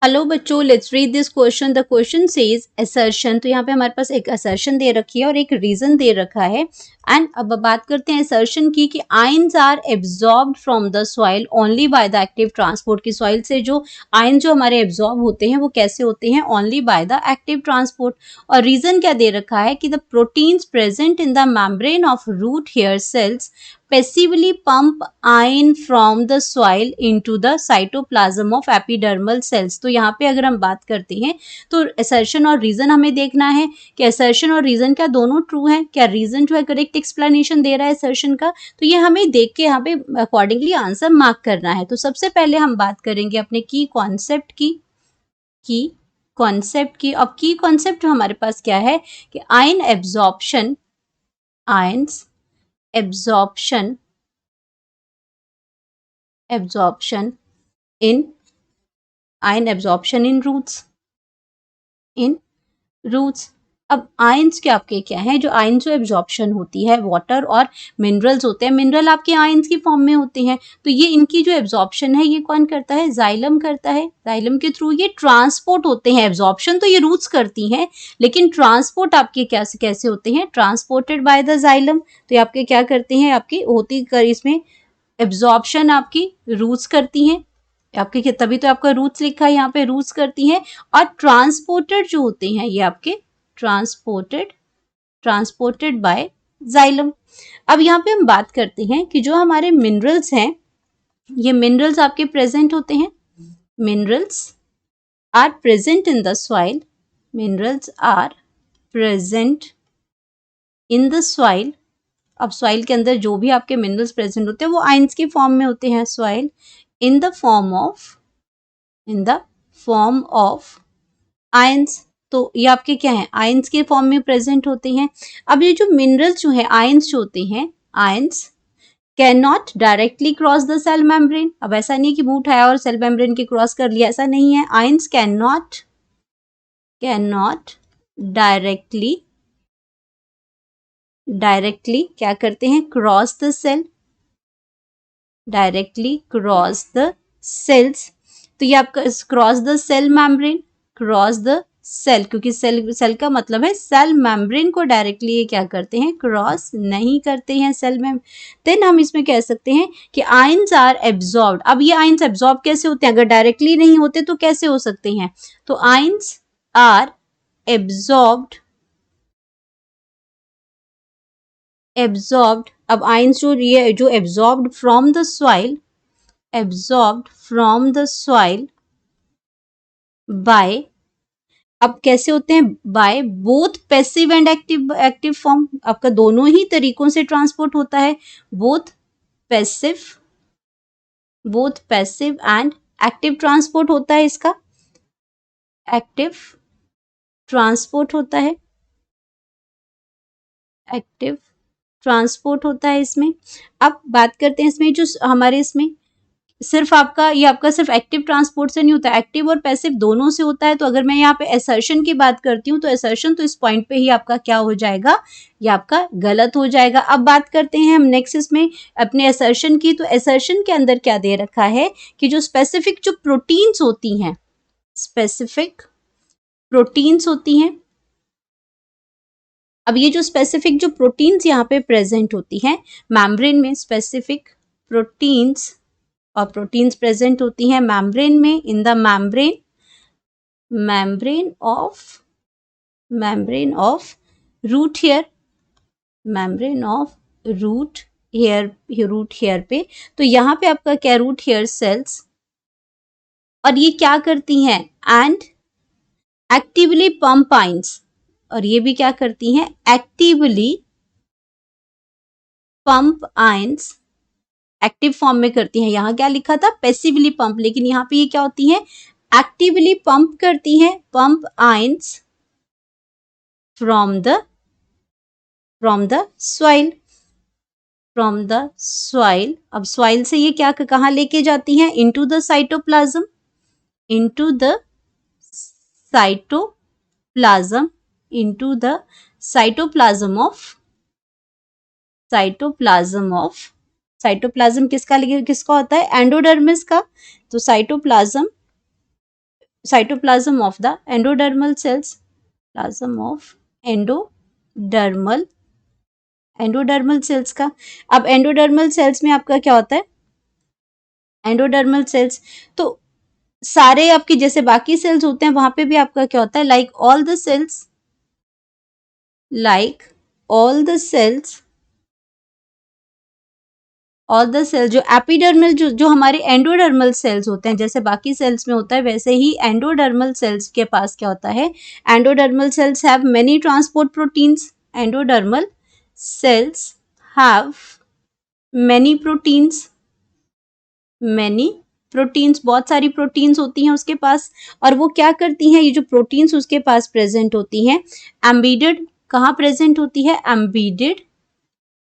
Hello बच्चों, let's read this question. The question says assertion. तो यहाँ पे हमारे पास एक असर्शन दे रखी है और एक रीजन दे रखा है। एंड अब बात करते हैं असर्शन की कि ions are absorbed from the soil only by the active transport. की सॉइल से जो आयन जो हमारे एब्जॉर्ब होते हैं वो कैसे होते हैं? Only by the active transport. और रीजन क्या दे रखा है कि the proteins present in the membrane of root hair cells passively pump iron from the soil into the cytoplasm of epidermal cells। तो यहाँ पे अगर हम बात करते हैं तो assertion और reason हमें देखना है कि assertion और reason क्या दोनों true है, क्या reason जो है correct explanation दे रहा है assertion का। तो ये हमें देख के यहाँ पे accordingly आंसर मार्क करना है। तो सबसे पहले हम बात करेंगे अपने की कॉन्सेप्ट की कॉन्सेप्ट की। अब की कॉन्सेप्ट हमारे पास क्या है कि ion absorption, ions absorption in ion absorption in roots। अब आयंस के आपके क्या है, जो आयन जो एब्जॉर्प्शन होती है, वाटर और मिनरल्स होते हैं, मिनरल आपके आयंस की फॉर्म में होते हैं। तो ये इनकी जो एब्जॉर्प्शन है ये कौन करता है? जाइलम करता है। जाइलम के थ्रू ये ट्रांसपोर्ट होते हैं। एब्जॉर्प्शन तो ये रूट्स करती हैं, लेकिन ट्रांसपोर्ट आपके कैसे होते हैं? Transported by the xylem. तो ये आपके क्या करते हैं? आपकी होती कर इसमें एब्जॉर्प्शन आपकी रूट्स करती हैं आपके, तभी तो आपका रूट्स लिखा है यहाँ पे, रूट्स करती हैं। और ट्रांसपोर्टेड जो होते हैं ये आपके ट्रांसपोर्टेड बाय जाइलम। अब यहाँ पे हम बात करते हैं कि जो हमारे मिनरल्स हैं, ये मिनरल्स आपके प्रेजेंट होते हैं। Minerals are present in the soil, minerals are present in the soil. अब सॉइल के अंदर जो भी आपके मिनरल्स प्रेजेंट होते हैं वो आयंस की फॉर्म में होते हैं। Soil in the form of ions. तो ये आपके क्या है? आयंस के फॉर्म में प्रेजेंट होते हैं। अब ये जो मिनरल्स जो है, आयंस जो होते हैं, ions can not directly cross the cell membrane. अब ऐसा नहीं कि मुंह उठाया और सेल मेम्ब्रेन के क्रॉस कर लिया, ऐसा नहीं है। आयंस कैन नॉट डायरेक्टली क्या करते हैं? Cross the cell, directly cross the cells. तो ये आपका cross the cell membrane, cross the cell, क्योंकि सेल का मतलब है सेल मेम्ब्रेन को डायरेक्टली ये क्या करते हैं? क्रॉस नहीं करते हैं सेल में। देन हम इसमें कह सकते हैं कि आयंस आर एब्जॉर्ब्ड। अब ये आयंस एब्जॉर्ब कैसे होते हैं? अगर डायरेक्टली नहीं होते तो कैसे हो सकते हैं? तो आयंस आर एब्जॉर्ब्ड। अब आयंस जो absorbed from the soil, by, अब कैसे होते हैं? By both passive and active form. आपका दोनों ही तरीकों से ट्रांसपोर्ट होता है, both passive and active transport होता है। इसका एक्टिव ट्रांसपोर्ट होता है, एक्टिव ट्रांसपोर्ट होता है इसमें। अब बात करते हैं इसमें जो हमारे इसमें सिर्फ आपका सिर्फ एक्टिव ट्रांसपोर्ट से नहीं होता, एक्टिव और पैसिव दोनों से होता है। तो अगर मैं यहाँ पे असर्शन की बात करती हूँ तो असर्शन तो इस पॉइंट पे ही आपका क्या हो जाएगा? ये आपका गलत हो जाएगा। अब बात करते हैं हम नेक्स्ट इसमें अपने असर्शन की। तो असर्शन के अंदर क्या दे रखा है कि जो स्पेसिफिक जो प्रोटीन्स होती हैं, स्पेसिफिक प्रोटीन्स होती हैं। अब ये जो स्पेसिफिक जो प्रोटीन्स यहाँ पे प्रेजेंट होती हैं मेम्ब्रेन में, स्पेसिफिक प्रोटीन्स और प्रोटीन्स प्रेजेंट होती हैं मेम्ब्रेन में, in the membrane of root hair, membrane of root hair पे। तो यहाँ पे आपका क्या? Root hair cells. और ये क्या करती हैं? And actively pump ions. और ये भी क्या करती हैं? Actively pump ions, active form में करती हैं। यहाँ क्या लिखा था? पैसिवली पंप, लेकिन यहाँ पे ये क्या होती हैं? एक्टिवली पंप करती हैं, pump ions from the soil, अब सॉइल से ये क्या कहाँ लेके जाती हैं? Into the cytoplasm, into the cytoplasm किसका होता है? एंडोडर्मिस का। तो cytoplasm cytoplasm of the endodermal cells, plasm of endodermal, endodermal cells का। अब एंडोडर्मल सेल्स में आपका क्या होता है, एंडोडर्मल सेल्स तो सारे आपके जैसे बाकी सेल्स होते हैं वहां पे भी आपका क्या होता है, like all the cells, like all the cells, all the cells जो एपिडर्मल जो हमारे एंडोडर्मल सेल्स होते हैं, जैसे बाकी सेल्स में होता है वैसे ही एंडोडर्मल सेल्स के पास क्या होता है, endodermal cells have many transport proteins, endodermal cells have many proteins, many proteins, बहुत सारी प्रोटीन्स होती हैं उसके पास। और वो क्या करती हैं, ये जो प्रोटीन्स उसके पास प्रेजेंट होती हैं, एम्बीडेड कहाँ प्रेजेंट होती है, embedded,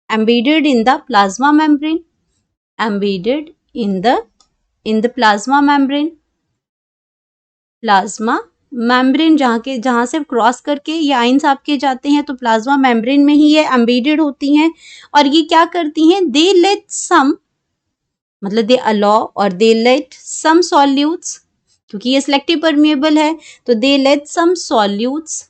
embedded in the plasma membrane, embedded in the plasma membrane, plasma membrane जहाँ से क्रॉस करके ये आइंस आपके जाते हैं तो प्लाज्मा मेम्ब्रेन में ही ये एम्बीडेड होती हैं। और ये क्या करती हैं, दे लेट सम, मतलब दे अलाउ और दे लेट सम सॉल्यूट्स, क्योंकि ये सिलेक्टिव परमिएबल है तो दे लेट सम सॉल्यूट्स,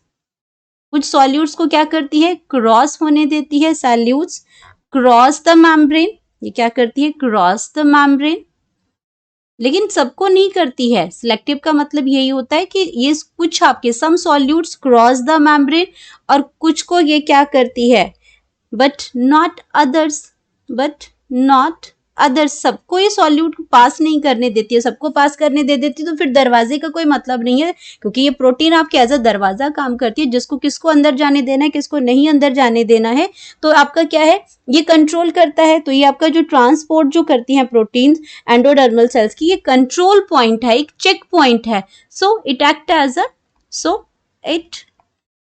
कुछ सॉल्यूट्स को क्या करती है, क्रॉस होने देती है, सॉल्यूट्स क्रॉस द मेम्ब्रेन, ये क्या करती है, क्रॉस द मेम्ब्रेन, लेकिन सबको नहीं करती है। सिलेक्टिव का मतलब यही होता है कि ये कुछ आपके सम सॉल्यूट्स क्रॉस द मेम्ब्रेन और कुछ को ये क्या करती है, but not others, but not others, सबको ये सॉल्यूट पास नहीं करने देती है। सबको पास करने दे देती तो फिर दरवाजे का कोई मतलब नहीं है, क्योंकि ये प्रोटीन आपके एज अ दरवाजा काम करती है, जिसको किसको अंदर जाने देना है, किसको नहीं अंदर जाने देना है, तो आपका क्या है, ये कंट्रोल करता है। तो ये आपका जो ट्रांसपोर्ट जो करती हैं प्रोटीन्स एंडोडर्मल सेल्स की, ये कंट्रोल पॉइंट है, एक चेक पॉइंट है। So it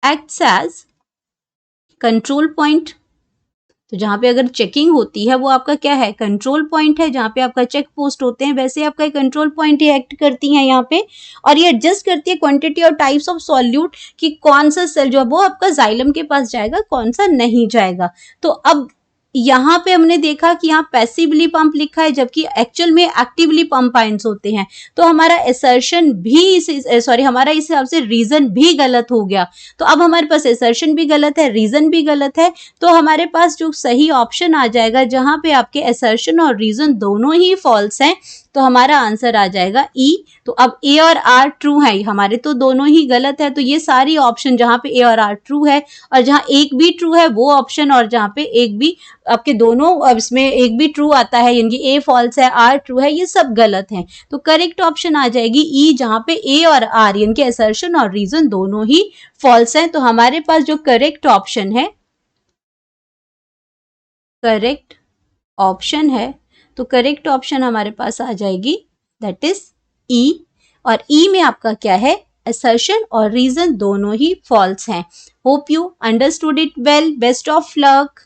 acts as control point. तो जहाँ पे अगर चेकिंग होती है वो आपका क्या है, कंट्रोल पॉइंट है, जहाँ पे आपका चेक पोस्ट होते हैं वैसे आपका कंट्रोल पॉइंट ही एक्ट करती हैं यहाँ पे। और ये एडजस्ट करती है क्वांटिटी और टाइप्स ऑफ सॉल्यूट कि कौन सा सेल जो है वो आपका जाइलम के पास जाएगा, कौन सा नहीं जाएगा। तो अब यहाँ पे हमने देखा कि यहाँ पैसिवली पंप लिखा है जबकि एक्चुअल में एक्टिवली पंप आइंस होते हैं। तो हमारा असर्शन भी हमारा इस हिसाब से रीजन भी गलत हो गया। तो अब हमारे पास असर्शन भी गलत है, रीजन भी गलत है, तो हमारे पास जो सही ऑप्शन आ जाएगा जहां पे आपके असर्शन और रीजन दोनों ही फॉल्स हैं, तो हमारा आंसर आ जाएगा ई। तो अब ए और आर ट्रू है, हमारे तो दोनों ही गलत है, तो ये सारी ऑप्शन जहां पे ए और आर ट्रू है और जहां एक भी ट्रू है वो ऑप्शन, और जहां पे एक भी आपके दोनों, अब इसमें एक भी ट्रू आता है यानी ए फॉल्स है, आर ट्रू है, ये सब गलत हैं। तो करेक्ट ऑप्शन आ जाएगी ई, जहां पे ए और आर यानी कि असर्शन और रीजन दोनों ही फॉल्स हैं। तो हमारे पास जो करेक्ट ऑप्शन है, करेक्ट ऑप्शन है, तो करेक्ट ऑप्शन हमारे पास आ जाएगी दैट इज ई। और ई में आपका क्या है, असर्शन और रीजन दोनों ही फॉल्स हैं। Hope you understood it well, best of luck.